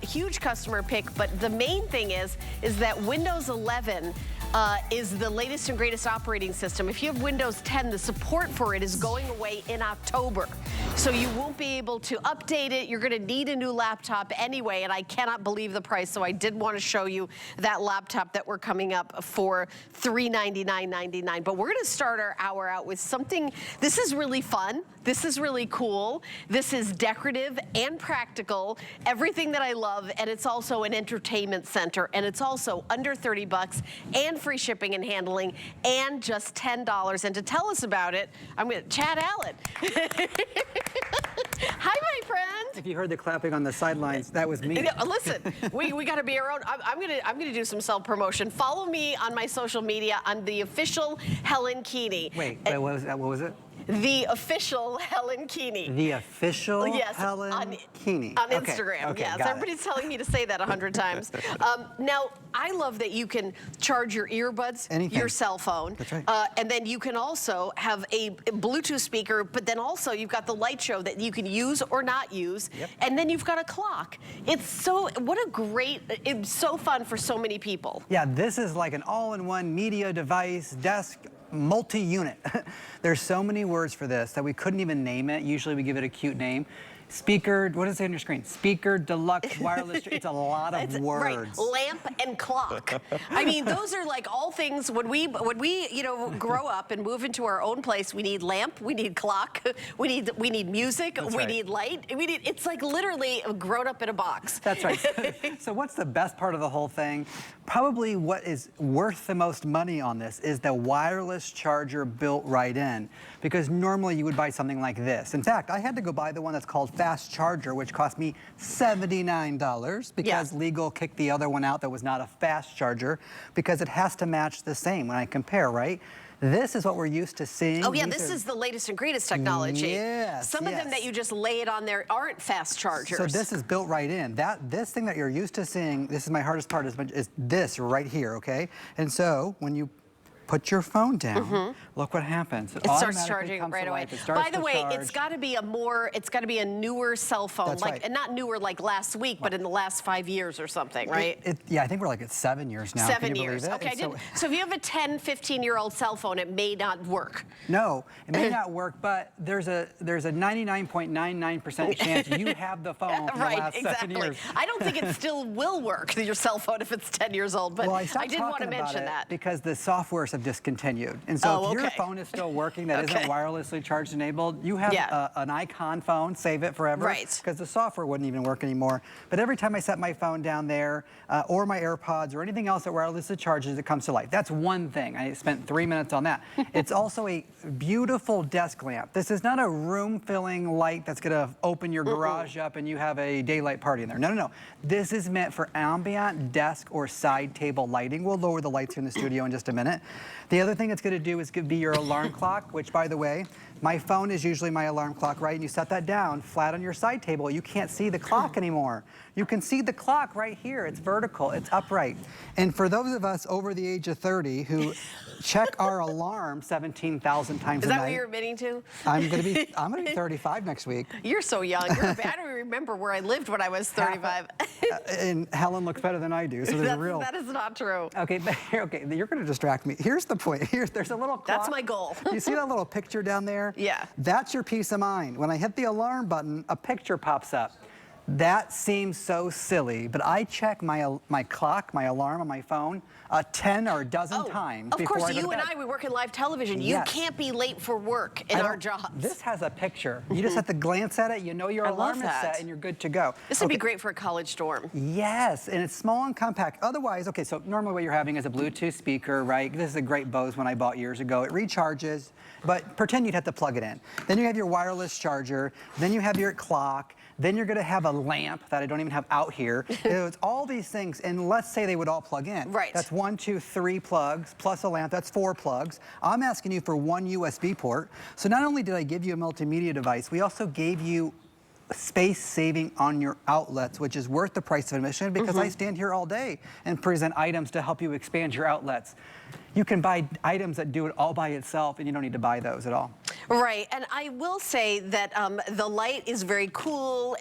huge customer pick, but the main thing is that Windows 11 is the latest and greatest operating system. If you have Windows 10, the support for it is going away in October. So you won't be able to update it. You're gonna need a new laptop anyway, and I cannot believe the price, so I did want to show you that laptop that we're coming up for $399.99. But we're gonna start our hour out with something, this is really fun, this is really cool, this is decorative and practical, everything that I love, and it's also an entertainment center, and it's also under 30 bucks and free shipping and handling, and just $10. And to tell us about it, I'm gonna, Chad Allen. Hi, my friend. If you heard the clapping on the sidelines, that was me. Listen, we got to be our own. I'm gonna do some self-promotion. Follow me on my social media. I'm the official Helen Keeney. Wait, what was that? What was it? The official Helen Keeney. The official Helen Keeney. On Instagram, okay, yes. Everybody's telling me to say that 100 times. Now, I love that you can charge your earbuds, your cell phone. That's right. And then you can also have a Bluetooth speaker, but then also you've got the light show that you can use or not use. Yep. And then you've got a clock. It's so, what a great, it's so fun for so many people. Yeah, this is like an all-in-one media device, desk, multi-unit. There's so many words for this that we couldn't even name it. Usually we give it a cute name. Speaker, what does it say on your screen? Speaker, deluxe, wireless, it's a lot of words. Right, lamp and clock. I mean, those are like all things, when we you know, grow up and move into our own place, we need lamp, we need clock, we need music, we need light, it's like literally grown up in a box. That's right. So what's the best part of the whole thing? Probably what is worth the most money on this is the wireless charger built right in, because normally you would buy something like this. In fact, I had to go buy the one that's called Fast Charger, which cost me $79 because legal kicked the other one out that was not a fast charger because it has to match the same when I compare, right? This is what we're used to seeing. Oh yeah, this is the latest and greatest technology. Yes, Some of them that you just lay it on there aren't fast chargers. So this is built right in. This thing that you're used to seeing, this is my hardest part, is this right here, okay? And so when you put your phone down, look what happens. It starts charging right away. By the way, it's got to be a newer cell phone. That's like, and not newer like last week, but in the last 5 years or something, right? Yeah, I think we're like at 7 years now. 7 years. Okay, so if you have a 10, 15-year-old cell phone, it may not work. No, it may not work, but there's a 99.99% chance you have the phone for the last 7 years. I don't think it still will work, your cell phone, if it's 10 years old, but I did want to mention that. Because the software have discontinued. And so if your phone is still working that isn't wirelessly charged enabled, you have an icon phone, save it forever. Right. Because the software wouldn't even work anymore. But every time I set my phone down there, or my AirPods, or anything else that wirelessly charges, it comes to life. That's one thing. I spent 3 minutes on that. It's also a beautiful desk lamp. This is not a room-filling light that's gonna open your garage up and you have a daylight party in there. No, no, no. This is meant for ambient desk or side table lighting. We'll lower the lights here in the studio in just a minute. The other thing it's going to do is be your alarm clock, which, by the way, my phone is usually my alarm clock, right? And you set that down flat on your side table, you can't see the clock anymore. You can see the clock right here. It's vertical, it's upright. And for those of us over the age of 30 who check our alarm 17,000 times a night. Is that what you're admitting to? I'm gonna be 35 next week. You're so young. I don't remember where I lived when I was 35. And Helen looks better than I do, so there's a real... That is not true. Okay, but okay, you're gonna distract me. Here's the point. There's a little clock. That's my goal. You see that little picture down there? Yeah. That's your peace of mind. When I hit the alarm button, a picture pops up. That seems so silly, but I check my clock, my alarm on my phone 10 or a dozen times before I go to bed. Of course, you and I, we work in live television. You can't be late for work in our jobs. This has a picture. You just have to glance at it. You know your alarm is set and you're good to go. This would be great for a college dorm. Yes, and it's small and compact. Otherwise, okay, so normally what you're having is a Bluetooth speaker, right? This is a great Bose one I bought years ago. It recharges, but pretend you'd have to plug it in. Then you have your wireless charger. Then you have your clock. Then you're gonna have a lamp that I don't even have out here. It's all these things, and let's say they would all plug in. Right. That's 1, 2, 3 plugs, plus a lamp, that's 4 plugs. I'm asking you for 1 USB port. So not only did I give you a multimedia device, we also gave you space saving on your outlets, which is worth the price of admission because I stand here all day and present items to help you expand your outlets. you can buy items that do it all by itself, and you don't need to buy those at all. Right, and I will say that the light is very cool,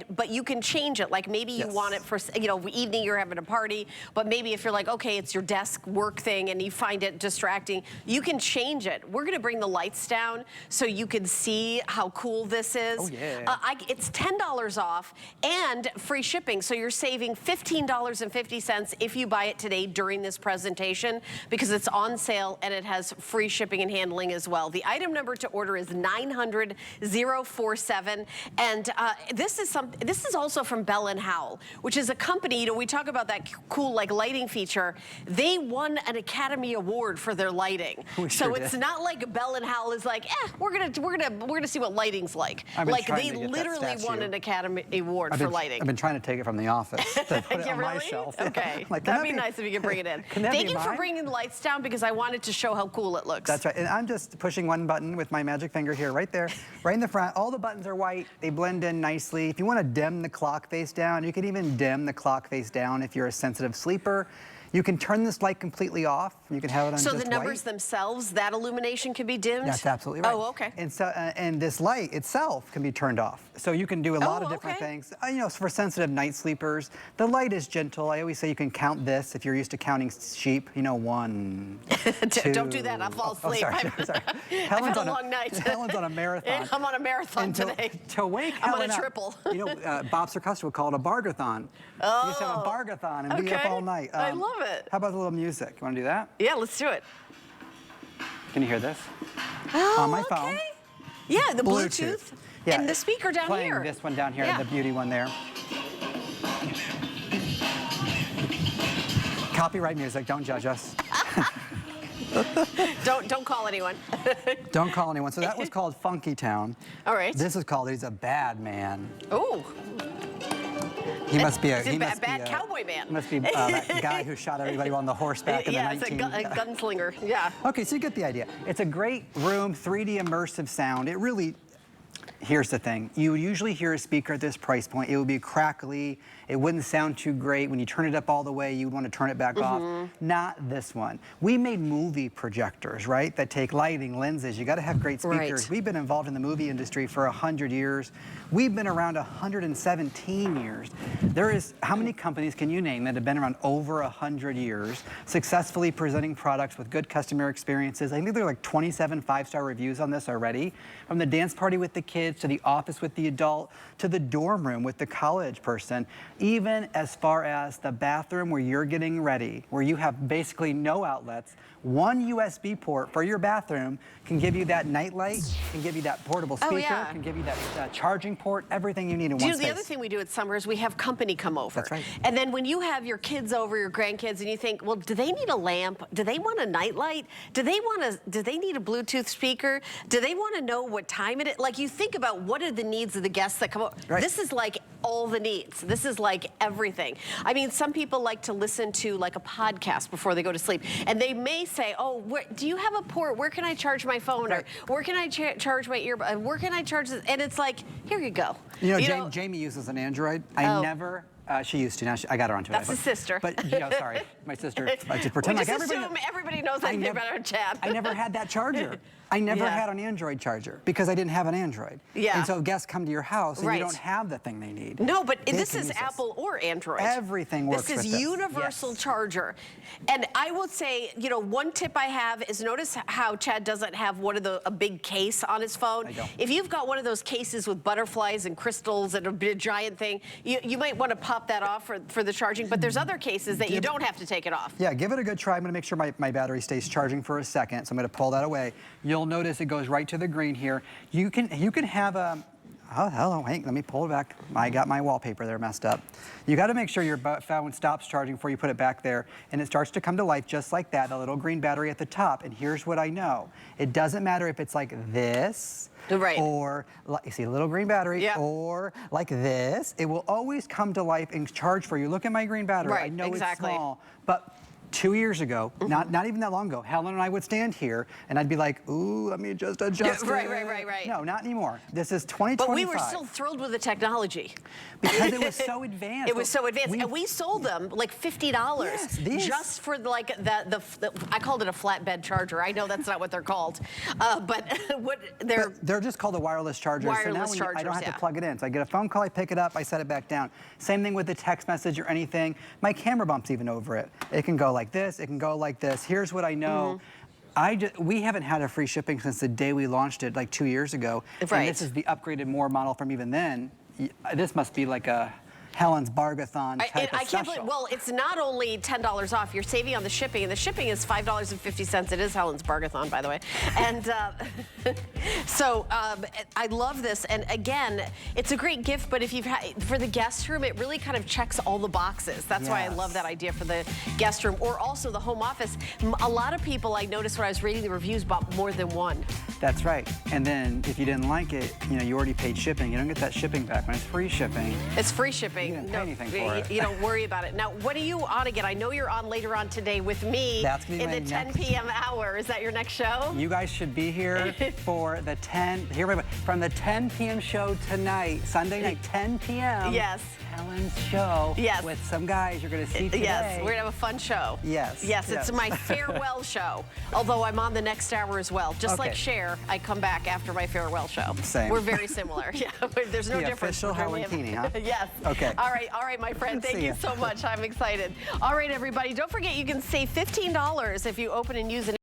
but you can change it. Like maybe you want it for, evening, you're having a party, but maybe if you're like, okay, it's your desk work thing and you find it distracting, you can change it. We're gonna bring the lights down so you can see how cool this is. Oh yeah. It's $10 off and free shipping, so you're saving $15.50 if you buy it today during this presentation, because it's on sale and it has free shipping and handling as well. The item number to order is 900-047, and this is also from Bell & Howell, which is a company, we talk about that cool like lighting feature. They won an Academy Award for their lighting. So it's not like Bell & Howell is like, we're gonna see what lighting's like. Like they literally won an Academy Award for lighting. I've been trying to take it from the office to put it on my shelf. Okay, like, that'd be nice if you could bring it in. Thank you for bringing the lights down, because I wanted to show how cool it looks. That's right, and I'm just pushing one button with my magic finger here, right there, right in the front. All the buttons are white. They blend in nicely. If you want to dim the clock face down, you can even dim the clock face down if you're a sensitive sleeper. You can turn this light completely off. You can have it on just white. So the numbers themselves, that illumination can be dimmed? That's absolutely right. Oh, okay. And so, and this light itself can be turned off. So you can do a lot of different things. For sensitive night sleepers, the light is gentle. I always say you can count this if you're used to counting sheep. 1, 2. Don't do that. I'll fall asleep. Sorry. I've had a long night. Helen's on a marathon. I'm on a marathon today. To wake I'm Helen on a triple. Bob Circus would call it a bargathon. Oh, you used to have a bargathon and be up all night. I love it. How about a little music? You want to do that? Yeah, let's do it. Can you hear this? Oh, on my phone. Yeah, the Bluetooth. Yeah, and the speaker down playing here. This one down here, the beauty one there. Copyright music, don't judge us. Don't call anyone. Don't call anyone. So that was called Funky Town. All right. This is called He's a Bad Man. Oh. He must be a bad cowboy man. He must be that guy who shot everybody on the horseback in the 19... Yeah, it's a gunslinger. Yeah. Okay, so you get the idea. It's a great room, 3D immersive sound. It really... Here's the thing. You would usually hear a speaker at this price point. It would be crackly. It wouldn't sound too great. When you turn it up all the way, you would want to turn it back off. Not this one. We made movie projectors, right, that take lighting, lenses. You got to have great speakers. Right. We've been involved in the movie industry for 100 years. We've been around 117 years. How many companies can you name that have been around over 100 years, successfully presenting products with good customer experiences? I think there are like 27 5-star reviews on this already. From the dance party with the kids, to the office with the adult, to the dorm room with the college person, even as far as the bathroom where you're getting ready, where you have basically no outlets. One USB port for your bathroom can give you that night light, can give you that portable speaker, can give you that charging port, everything you need in one space. The other thing we do at Summer is we have company come over. That's right. And then when you have your kids over, your grandkids, and you think, well, do they need a lamp? Do they want a night light? Do they need a Bluetooth speaker? Do they want to know what time it is? Like, you think about what are the needs of the guests that come over. Right. This is like all the needs. This is like everything. I mean, some people like to listen to like a podcast before they go to sleep, and they may say, oh, do you have a port? Where can I charge my phone? Or where can I charge my earbud? Where can I charge this? And it's like, here you go. Jamie uses an Android. I never... she used to. Now I got her onto it. That's his sister. But sorry, my sister. I just pretend like everybody knows anything about our chat. I never had that charger. I never had an Android charger because I didn't have an Android. Yeah. And so guests come to your house and you don't have the thing they need. No, but this is Apple or Android. Everything works with this. This is universal charger. And I will say, one tip I have is notice how Chad doesn't have a big case on his phone. I don't. If you've got one of those cases with butterflies and crystals and a giant thing, you might want to pop that off for the charging, but there's other cases that you don't have to take it off. Yeah, give it a good try. I'm going to make sure my battery stays charging for a second, so I'm going to pull that away. You'll notice it goes right to the green here. You can have a... Oh, hello, let me pull it back. I got my wallpaper there messed up. You got to make sure your phone stops charging before you put it back there, and it starts to come to life just like that, the little green battery at the top. And here's what I know. It doesn't matter if it's like this, or, you see a little green battery, or like this. It will always come to life and charge for you. Look at my green battery. I know it's small, but 2 years ago, not even that long ago, Helen and I would stand here and I'd be like, ooh, let me just adjust it. Right. No, not anymore. This is 2025. But we were still thrilled with the technology. Because it was so advanced. It was so advanced. And we sold them like $50 just for like the I called it a flatbed charger. I know that's not what they're called. But they're just called a wireless charger. Wireless so now chargers, I don't have to plug it in. So I get a phone call, I pick it up, I set it back down. Same thing with the text message or anything. My camera bumps even over it. It can go like this, it can go like this. Here's what I know. We haven't had a free shipping since the day we launched it like 2 years ago. Right. And this is the upgraded more model from even then. This must be like a Helen's Bargathon type of I can't believe, well, it's not only $10 off, you're saving on the shipping, and the shipping is $5.50. It is Helen's Bargathon, by the way. And so I love this, and again, it's a great gift, but if you've had, for the guest room, it really kind of checks all the boxes. That's why I love that idea for the guest room, or also the home office. A lot of people, I noticed when I was reading the reviews, bought more than one. That's right. And then if you didn't like it, you already paid shipping. You don't get that shipping back when it's free shipping. It's free shipping. You didn't pay anything for it. You don't worry about it. Now, what are you on again? I know you're on later on today with me in the 10 p.m. hour. Is that your next show? You guys should be here for the from the 10 p.m. show tonight, Sunday night, 10 p.m. Yes. Helen's show with some guys you're going to see today. Yes, we're going to have a fun show. Yes. Yes, it's my farewell show, although I'm on the next hour as well. Just like Cher, I come back after my farewell show. Same. We're very similar. Yeah, there's no difference. The official Helen Keeney, huh? Yes. Okay. All right, my friend. Thank you so much. I'm excited. All right, everybody, don't forget you can save $15 if you open and use an